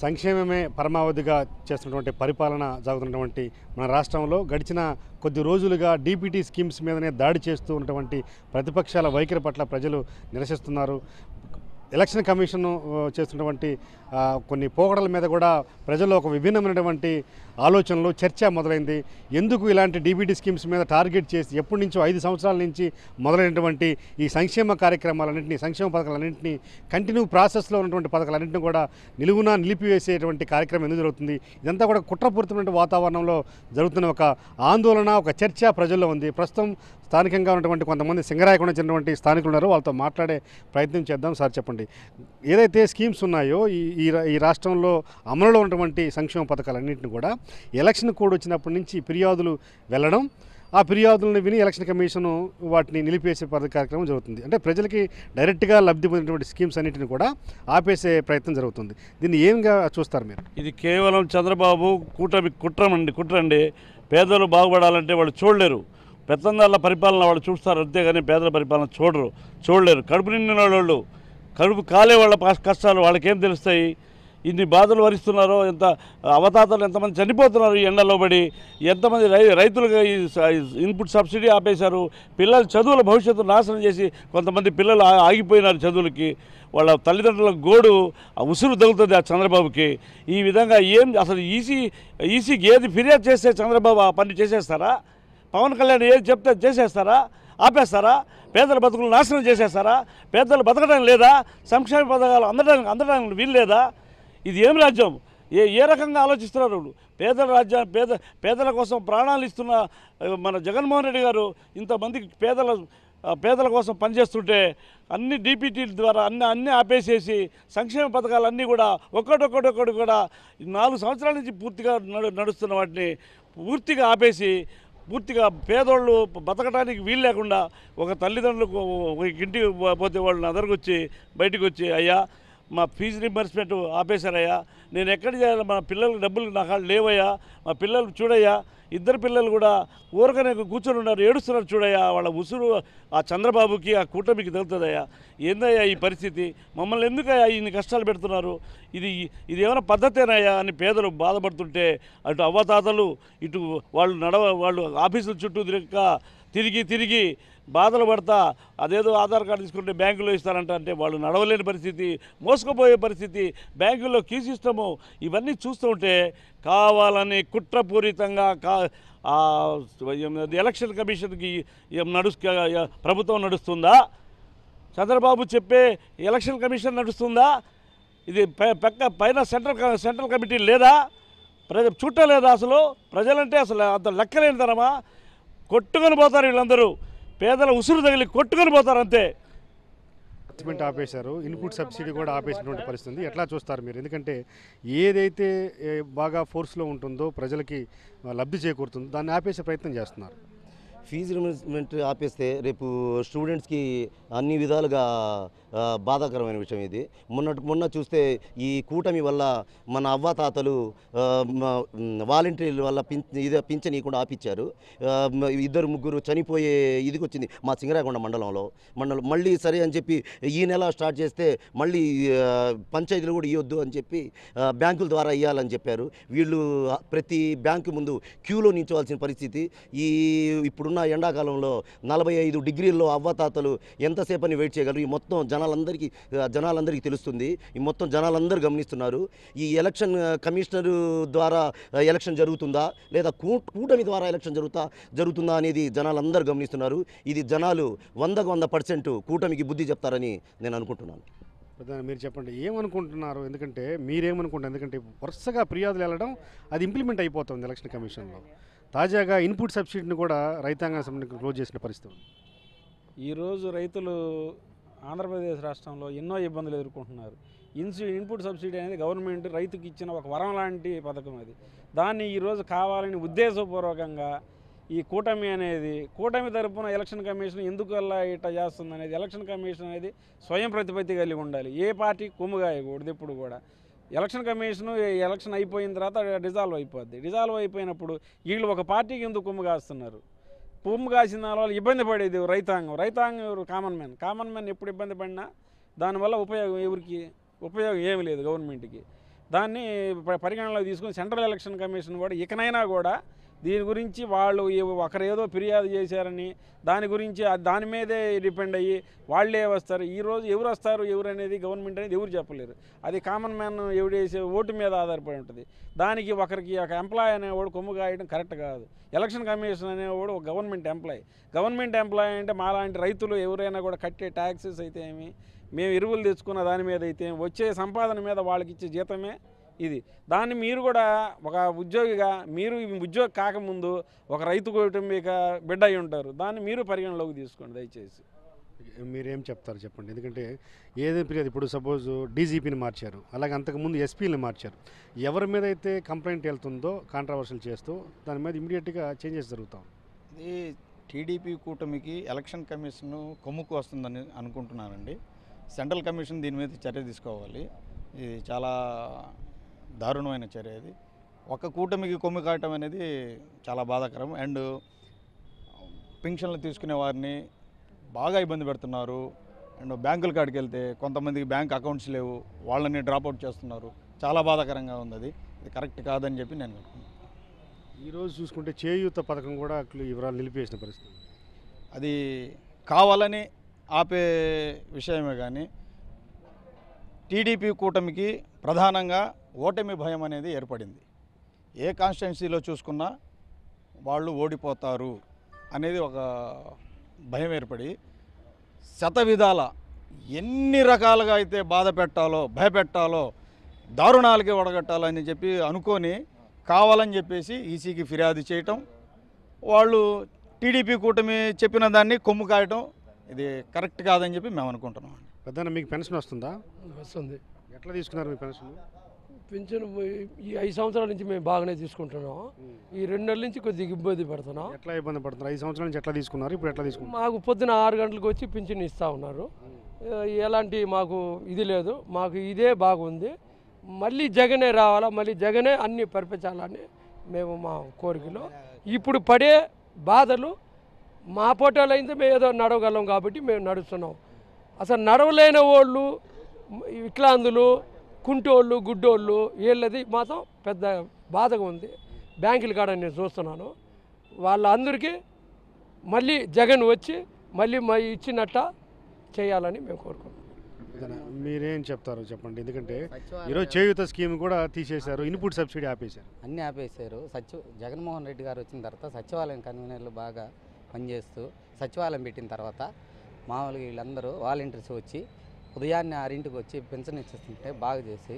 సంక్షేమమే పరమావధిగా చేస్తున్నటువంటి పరిపాలన సాగుతున్నటువంటి మన రాష్ట్రంలో గడిచిన కొద్ది రోజులుగా డీపీటీ స్కీమ్స్ మీదనే దాడి చేస్తూ ఉన్నటువంటి ప్రతిపక్షాల వైఖరి పట్ల ప్రజలు నిరసిస్తున్నారు. ఎలక్షన్ కమిషన్ చేస్తున్నటువంటి కొన్ని పోకడల మీద కూడా ప్రజల్లో ఒక విభిన్నమైనటువంటి ఆలోచనలు చర్చ మొదలైంది. ఎందుకు ఇలాంటి డీబీటీ స్కీమ్స్ మీద టార్గెట్ చేసి ఎప్పటి నుంచో 5 సంవత్సరాల నుంచి మొదలైనటువంటి ఈ సంక్షేమ కార్యక్రమాలన్నింటినీ, సంక్షేమ పథకాలన్నింటినీ, కంటిన్యూ ప్రాసెస్లో ఉన్నటువంటి పథకాలన్నింటినీ కూడా నిలువునా నిలిపివేసేటువంటి కార్యక్రమం ఎందుకు జరుగుతుంది? ఇదంతా కూడా కుట్రపూరితమైన వాతావరణంలో జరుగుతున్న ఒక ఆందోళన, ఒక చర్చ ప్రజల్లో ఉంది. ప్రస్తుతం స్థానికంగా ఉన్నటువంటి కొంతమంది సింగరాయకుండా చెందినటువంటి స్థానికులు ఉన్నారు. వాళ్ళతో మాట్లాడే ప్రయత్నం చేద్దాం. సార్ చెప్పండి, ఏదైతే స్కీమ్స్ ఉన్నాయో ఈ రాష్ట్రంలో అమలులో ఉన్నటువంటి సంక్షేమ పథకాలన్నింటినీ కూడా ఎలక్షన్ కోడ్ వచ్చినప్పటి నుంచి ఫిర్యాదులు వెళ్ళడం, ఆ ఫిర్యాదులను విని ఎలక్షన్ కమిషన్ వాటిని నిలిపేసే కార్యక్రమం జరుగుతుంది. అంటే ప్రజలకి డైరెక్ట్గా లబ్ధి పొందినటువంటి స్కీమ్స్ అన్నింటిని కూడా ఆపేసే ప్రయత్నం జరుగుతుంది. దీన్ని ఏంగా చూస్తారు మీరు? ఇది కేవలం చంద్రబాబు కూటమి కుట్రండి. పేదలు బాగుపడాలంటే వాళ్ళు చూడలేరు. పెత్తందారుల పరిపాలన వాళ్ళు చూస్తారు, అంతేగాని పేదల పరిపాలన చూడలేరు. కడుపు నిండిన వాళ్ళు, కడుపు కాలే వాళ్ళ కష్టాలు వాళ్ళకేం తెలుస్తాయి? ఇన్ని బాధలు భరిస్తున్నారో, ఎంత అవతాతలు ఎంతమంది చనిపోతున్నారు ఈ ఎండలో పడి, ఎంతమంది రైతులుగా ఈ ఇన్పుట్ సబ్సిడీ ఆపేశారు. పిల్లల చదువుల భవిష్యత్తు నాశనం చేసి కొంతమంది పిల్లలు ఆగిపోయినారు చదువులకి. వాళ్ళ తల్లిదండ్రుల గోడు ఉసురు తగులుతుంది ఆ చంద్రబాబుకి. ఈ విధంగా అసలు ఈసీకి ఏది ఫిర్యాదు చేస్తే చంద్రబాబు ఆ పని చేసేస్తారా? పవన్ కళ్యాణ్ ఏది చెప్తే చేసేస్తారా? ఆపేస్తారా? పేదల బతుకులు నాశనం చేసేస్తారా? పేదలు బతకడం లేదా? సంక్షేమ పథకాలు అందడానికి వీలు లేదా? ఇది ఏం రాజ్యం? ఏ రకంగా ఆలోచిస్తున్నారు? పేదల కోసం ప్రాణాలు ఇస్తున్న మన జగన్మోహన్ రెడ్డి గారు ఇంతమందికి పేదల కోసం పనిచేస్తుంటే అన్ని డీపీటీల ద్వారా అన్నీ ఆపేసేసి సంక్షేమ పథకాలన్నీ కూడా ఒక్కటి కూడా 4 సంవత్సరాల నుంచి పూర్తిగా నడుస్తున్న వాటిని పూర్తిగా ఆపేసి, పూర్తిగా పేదోళ్ళు బతకడానికి వీలు లేకుండా ఒక తల్లిదండ్రులకు ఒక ఇంటికి పోతే వాళ్ళని అదరగొచ్చి బయటకు వచ్చి, అయ్యా మా ఫీజు రీంబర్స్మెంట్ ఆపేశారయ్యా, నేను ఎక్కడ చేయాలి, మా పిల్లలకు డబ్బులు నా కాళ్ళు లేవయ్యా, మా పిల్లలు చూడయ్యా, 2 పిల్లలు కూడా ఊరకనే కూర్చొని ఉన్నారు, ఏడుస్తున్నారు చూడయ్యా, వాళ్ళ ఉసురు ఆ చంద్రబాబుకి ఆ కూటమికి తగులుతుందయ్యా. ఏందయ్యా ఈ పరిస్థితి? మమ్మల్ని ఎందుకయ్యా ఇన్ని కష్టాలు పెడుతున్నారు? ఇది ఏమైనా పద్ధతేనయ్యా అని పేదలు బాధపడుతుంటే, అటు అవ్వతాతలు ఇటు వాళ్ళు ఆఫీసుల చుట్టూ తిరిగి బాధలు పడతా, అదేదో ఆధార్ కార్డు తీసుకుంటే బ్యాంకులో ఇస్తారంటే వాళ్ళు నడవలేని పరిస్థితి, మోసుకుపోయే పరిస్థితి, బ్యాంకుల్లో కీ సిస్టము, ఇవన్నీ చూస్తూ ఉంటే కావాలని కుట్రపూరితంగా ఎలక్షన్ కమిషన్కి ప్రభుత్వం నడుస్తుందా? చంద్రబాబు చెప్పే ఎలక్షన్ కమిషన్ నడుస్తుందా? ఇది పైన సెంట్రల్ కమిటీ లేదా? చుట్టలేదా? అసలు ప్రజలంటే అసలు అంత లెక్కలేని తరమా? కొట్టుకొని పోతారు వీళ్ళందరూ, పేదల ఉసురు తగిలి కొట్టుకొని పోతారు అంతే. ఆపేశారు, ఇన్పుట్ సబ్సిడీ కూడా ఆపేసినటువంటి పరిస్థితి ఎట్లా చూస్తారు మీరు? ఎందుకంటే ఏదైతే బాగా ఫోర్స్లో ఉంటుందో, ప్రజలకి లబ్ధి చేకూరుతుందో దాన్ని ఆపేసే ప్రయత్నం చేస్తున్నారు. ఫీజు రియంబర్స్మెంట్ ఆపేస్తే రేపు స్టూడెంట్స్కి అన్ని విధాలుగా బాధాకరమైన విషయం ఇది. మొన్న చూస్తే ఈ కూటమి వల్ల మన అవ్వాతాతలు వాలంటీర్ల వల్ల పింఛన్ ఇవ్వకుండా ఆపిచ్చారు. 2-3 చనిపోయే ఇదికి వచ్చింది మా సింగరాయకొండ మండలంలో. మళ్ళీ సరే అని చెప్పి ఈ నెల స్టార్ట్ చేస్తే మళ్ళీ పంచాయతీలు కూడా ఇవ్వద్దు అని చెప్పి బ్యాంకుల ద్వారా ఇవ్వాలని చెప్పారు. వీళ్ళు ప్రతి బ్యాంకు ముందు క్యూలో నిల్చోవాల్సిన పరిస్థితి. ఇప్పుడున్న ఎండాకాలంలో 45 డిగ్రీల్లో అవ్వాతాతలు ఎంతసేపని వెయిట్ చేయగలరు? ఈ మొత్తం జనాలందరికీ తెలుస్తుంది. ఈ మొత్తం జనాలందరూ గమనిస్తున్నారు. ఈ ఎలక్షన్ కమిషనరు ద్వారా ఎలక్షన్ జరుగుతుందా లేదా కూటమి ద్వారా ఎలక్షన్ జరుగుతుందా అనేది జనాలందరూ గమనిస్తున్నారు. ఇది జనాలు 100% కూటమికి బుద్ధి చెప్తారని నేను అనుకుంటున్నాను. మీరు చెప్పండి, ఏమనుకుంటున్నారు? ఎందుకంటే మీరేమనుకుంటారు? ఎందుకంటే వరుసగా ఫిర్యాదులు వెళ్ళడం, అది ఇంప్లిమెంట్ అయిపోతుంది ఎలక్షన్ కమిషన్లో. తాజాగా ఇన్పుట్ సబ్సిడీని కూడా రైతాంగ సంబంధించి క్లోజ్ చేసిన పరిస్థితి. ఈరోజు రైతులు ఆంధ్రప్రదేశ్ రాష్ట్రంలో ఎన్నో ఇబ్బందులు ఎదుర్కొంటున్నారు. ఇన్పుట్ సబ్సిడీ అనేది గవర్నమెంట్ రైతుకి ఇచ్చిన ఒక వరం లాంటి పథకం. అది దాన్ని ఈరోజు కావాలని ఉద్దేశపూర్వకంగా ఈ కూటమి తరపున ఎలక్షన్ కమిషన్ ఎందుకు అలా ఇట్లా చేస్తుంది అనేది, ఎలక్షన్ కమిషన్ అనేది స్వయం ప్రతిపత్తి కలిగి ఉండాలి. ఏ పార్టీ కొమ్ముగాయకూడదు ఎప్పుడు కూడా. ఎలక్షన్ కమిషన్ ఎలక్షన్ అయిపోయిన తర్వాత డిజాల్వ్ అయిపోద్ది. డిజాల్వ్ అయిపోయినప్పుడు వీళ్ళు ఒక పార్టీకి ఎందుకు కొమ్ము కాస్తున్నారు? కొమ్ము కాసిన వాళ్ళు ఇబ్బంది పడేది రైతాంగం ఎవరు? కామన్ మ్యాన్ ఎప్పుడు ఇబ్బంది పడినా దానివల్ల ఉపయోగం ఏమీ లేదు గవర్నమెంట్కి. దాన్ని పరిగణనలోకి తీసుకుని సెంట్రల్ ఎలక్షన్ కమిషన్ కూడా ఇకనైనా కూడా దీని గురించి వాళ్ళు ఒకరు ఏదో ఫిర్యాదు చేశారని దాని గురించి దాని మీదే డిపెండ్ అయ్యి వాళ్ళే వస్తారు. ఈరోజు ఎవరు వస్తారు ఎవరు అనేది గవర్నమెంట్ అనేది ఎవరు చెప్పలేరు. అది కామన్ మ్యాన్ ఎవడేసే ఓటు మీద ఆధారపడి ఉంటుంది. దానికి ఒకరికి ఒక ఎంప్లాయ్ అనేవాడు కొమ్ము కాయడం కరెక్ట్ కాదు. ఎలక్షన్ కమిషన్ అనేవాడు ఒక గవర్నమెంట్ ఎంప్లాయ్ అంటే మాలాంటి రైతులు ఎవరైనా కూడా కట్టే ట్యాక్సెస్ అయితే ఏమి, మేము ఎరువులు తెచ్చుకున్న దాని మీద అయితే వచ్చే సంపాదన మీద వాళ్ళకి ఇచ్చే జీతమే ఇది. దాన్ని మీరు కూడా ఒక ఉద్యోగిగా మీరు ఉద్యోగి కాకముందు ఒక రైతు కుటుంబిక బిడ్డ అయి ఉంటారు. దాన్ని మీరు పరిగణలోకి తీసుకోండి దయచేసి. మీరేం చెప్తారు చెప్పండి. ఎందుకంటే ఏదైనా ఫిర్యాదు ఇప్పుడు సపోజ్ డీజీపీని మార్చారు, అలాగే అంతకుముందు ఎస్పీని మార్చారు. ఎవరి మీద అయితే కంప్లైంట్ వెళ్తుందో కాంట్రవర్షియల్ చేస్తూ దాని మీద ఇమీడియట్గా చేంజెస్ జరుగుతాం. ఇది టీడీపీ కూటమికి ఎలక్షన్ కమిషన్ కొమ్ముకు వస్తుందని అనుకుంటున్నానండి. సెంట్రల్ కమిషన్ దీని మీద చర్య తీసుకోవాలి. ఇది చాలా దారుణమైన చర్య. ఇది ఒక కూటమికి కొమ్ము కాయటం అనేది చాలా బాధాకరం. అండ్ పింఛన్లు తీసుకునే వారిని బాగా ఇబ్బంది పెడుతున్నారు. అండ్ బ్యాంకుల కాడికి వెళ్తే కొంతమందికి బ్యాంక్ అకౌంట్స్ లేవు, వాళ్ళని డ్రాప్అవుట్ చేస్తున్నారు. చాలా బాధాకరంగా ఉంది. ఇది కరెక్ట్ కాదని చెప్పి నేను అనుకుంటున్నాను. ఈరోజు చూసుకుంటే చేయూత పథకం కూడా వివరాలు నిలిపివేసిన పరిస్థితి. అది కావాలని ఆపే విషయమే కానీ టీడీపీ కూటమికి ప్రధానంగా ఓటమి భయం అనేది ఏర్పడింది. ఏ కాన్స్టిట్యున్సీలో చూసుకున్నా వాళ్ళు ఓడిపోతారు అనేది ఒక భయం ఏర్పడి శతవిధాల ఎన్ని రకాలుగా అయితే బాధ పెట్టాలో భయపెట్టాలో దారుణాలకి ఒడగట్టాలో అని చెప్పి అనుకొని కావాలని చెప్పేసి ఈసీకి ఫిర్యాదు చేయటం, వాళ్ళు టీడీపీ కూటమి చెప్పిన దాన్ని కొమ్ము కాయటం ఇది కరెక్ట్ కాదని చెప్పి మేము అనుకుంటున్నాం. పెద్దన్న మీకు పెన్షన్ వస్తుందా? వస్తుంది. ఎట్లా తీసుకున్నారు మీ పెన్షన్? పింఛను ఈ 5 సంవత్సరాల నుంచి మేము బాగానే తీసుకుంటున్నాం. ఈ 2 నెలల నుంచి కొద్దిగా ఇబ్బంది పడుతున్నాం. ఎట్లా ఇబ్బంది పడుతున్నారు? 5 సంవత్సరాల నుంచి ఎట్లా తీసుకున్నారు, ఇప్పుడు ఎట్లా తీసుకున్నారు? మాకు పొద్దున 6 గంటలకు వచ్చి పింఛన్ ఇస్తూ ఉన్నారు. ఎలాంటి మాకు ఇది లేదు, మాకు ఇదే బాగుంది. మళ్ళీ జగనే రావాలా, మళ్ళీ జగనే అన్ని పరిపించాలని మేము మా కోరికలో. ఇప్పుడు పడే బాధలు మా పోటాలు అయితే మేము ఏదో నడవగలం కాబట్టి మేము నడుస్తున్నాం. అసలు నడవలేని వాళ్ళు, వికలాంగులు, కుంటోళ్ళు, గుడ్డోళ్ళు వీళ్ళది మాత్రం పెద్ద బాధగా ఉంది. బ్యాంకుల కాడ నేను చూస్తున్నాను. వాళ్ళందరికీ మళ్ళీ జగన్ వచ్చి మళ్ళీ ఇచ్చినట్ట చేయాలని మేము కోరుకుంటున్నాం. మీరేం చెప్తారు చెప్పండి. ఎందుకంటే ఈరోజు చేయూత స్కీమ్ కూడా తీసేశారు, ఇన్పుట్ సబ్సిడీ ఆపేశారు, అన్నీ ఆపేశారు. జగన్మోహన్ రెడ్డి గారు వచ్చిన తర్వాత సచివాలయం కన్వీనర్లు బాగా పనిచేస్తూ సచివాలయం పెట్టిన తర్వాత మామూలుగా వీళ్ళందరూ వాలంటీర్స్ వచ్చి ఉదయాన్నే 6ంటికి వచ్చి పెన్షన్ ఇచ్చేస్తుంటే బాగా చేసి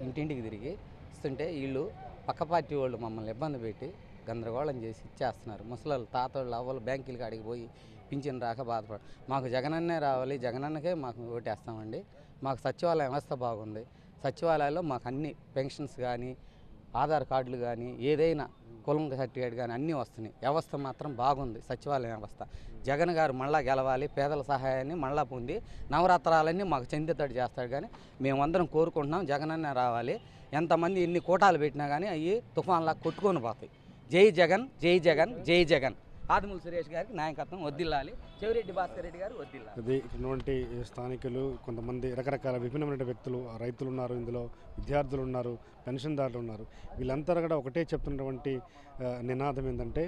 ఇంటింటికి తిరిగి ఇస్తుంటే వీళ్ళు పక్క పార్టీ వాళ్ళు మమ్మల్ని ఇబ్బంది పెట్టి గందరగోళం చేసి ఇచ్చేస్తున్నారు. ముసలాళ్ళు, తాతోళ్ళు, అవ్వలు బ్యాంకుల కాడికి పోయి పింఛన్ రాక బాధపడు. మాకు జగనన్నే రావాలి, జగనన్నకే మాకు ఓటేస్తామండి. మాకు సచివాలయం వ్యవస్థ బాగుంది. సచివాలయాల్లో మాకు అన్ని పెన్షన్స్ కానీ ఆధార్ కార్డులు కానీ ఏదైనా కులం సర్టిఫికేట్ కానీ అన్నీ వస్తున్నాయి. వ్యవస్థ మాత్రం బాగుంది సచివాలయం వ్యవస్థ. జగన్ గారు మళ్ళా గెలవాలి, పేదల సహాయాన్ని మళ్ళా పొంది నవరాత్రాలన్నీ మాకు చెందేటట్టు చేస్తాడు. కానీ మేమందరం కోరుకుంటున్నాం జగనన్నే రావాలి. ఎంతమంది ఎన్ని కోటాలు పెట్టినా కానీ అవి తుఫాన్లా కొట్టుకొని పోతాయి. జై జగన్, జై జగన్, జై జగన్. ఆదిమూల సురేష్ గారికి నాయకత్వం వర్ధిల్లాలి, చెవిరెడ్డి భాస్కర్ రెడ్డి గారు వర్ధిల్లాలి. ఇది ఇటువంటి స్థానికులు, కొంతమంది రకరకాల విభిన్నమైన వ్యక్తులు, రైతులు ఉన్నారు, ఇందులో విద్యార్థులు ఉన్నారు, పెన్షన్దారులు ఉన్నారు. వీళ్ళంతా కూడా ఒకటే చెప్తున్నటువంటి నినాదం ఏంటంటే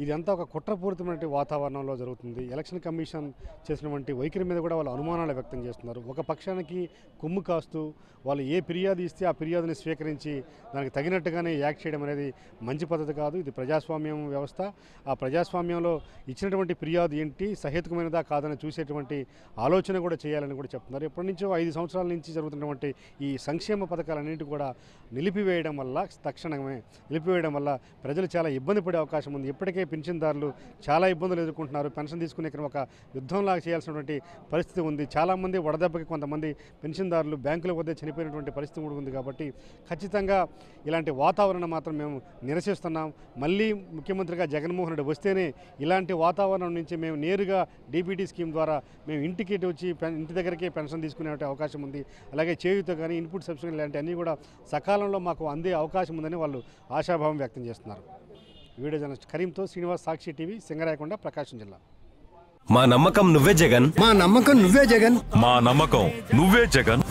ఇదంతా ఒక కుట్రపూరితమైన వాతావరణంలో జరుగుతుంది. ఎలక్షన్ కమిషన్ చేసినటువంటి వైఖరి మీద కూడా వాళ్ళు అనుమానాలు వ్యక్తం చేస్తున్నారు. ఒక పక్షానికి కొమ్ము కాస్తూ వాళ్ళు ఏ ఫిర్యాదు ఇస్తే ఆ ఫిర్యాదుని స్వీకరించి దానికి తగినట్టుగానే యాక్ట్ చేయడం అనేది మంచి పద్ధతి కాదు. ఇది ప్రజాస్వామ్యం వ్యవస్థ. ఆ ప్రజాస్వామ్యంలో ఇచ్చినటువంటి ఫిర్యాదు ఏంటి, సహేతుకమైనదా కాదని చూసేటువంటి ఆలోచన కూడా చేయాలని కూడా చెప్తున్నారు. ఎప్పటి నుంచో 5 సంవత్సరాల నుంచి జరుగుతున్నటువంటి ఈ సంక్షేమ పథకాలన్నింటి కూడా నిలిపివేయడం వల్ల, తక్షణమే నిలిపివేయడం వల్ల ప్రజలు చాలా ఇబ్బంది పడే అవకాశం ఉంది. ఇప్పటికే పెన్షన్దారులు చాలా ఇబ్బందులు ఎదుర్కొంటున్నారు. పెన్షన్ తీసుకునే ఒక యుద్ధంలాగా చేయాల్సినటువంటి పరిస్థితి ఉంది. చాలామంది వడదెబ్బకి కొంతమంది పెన్షన్దారులు బ్యాంకుల వద్ద చనిపోయినటువంటి పరిస్థితి కూడా ఉంది. కాబట్టి ఖచ్చితంగా ఇలాంటి వాతావరణం మాత్రం మేము నిరసిస్తున్నాం. మళ్ళీ ముఖ్యమంత్రిగా జగన్మోహన్ రెడ్డి వస్తేనే ఇలాంటి వాతావరణం నుంచి మేము నేరుగా డీబీటీ స్కీమ్ ద్వారా మేము ఇంటికి వచ్చి ఇంటి దగ్గరికే పెన్షన్ తీసుకునే అవకాశం ఉంది. అలాగే చేయూత కానీ ఇన్పుట్ సబ్సిడీ లాంటి అన్నీ కూడా సకాలంలో మాకు అందే అవకాశం ఉందని వాళ్ళు ఆశాభావం వ్యక్తం చేస్తున్నారు. వీడియో జర్నలిస్ట్ కరీంతో శ్రీనివాస్, సాక్షి టీవీ, సింగరాయకొండ, ప్రకాశం జిల్లా. మా నమ్మకం నువ్వే జగన్, మా నమ్మకం నువ్వే జగన్, మా నమ్మకం నువ్వే జగన్.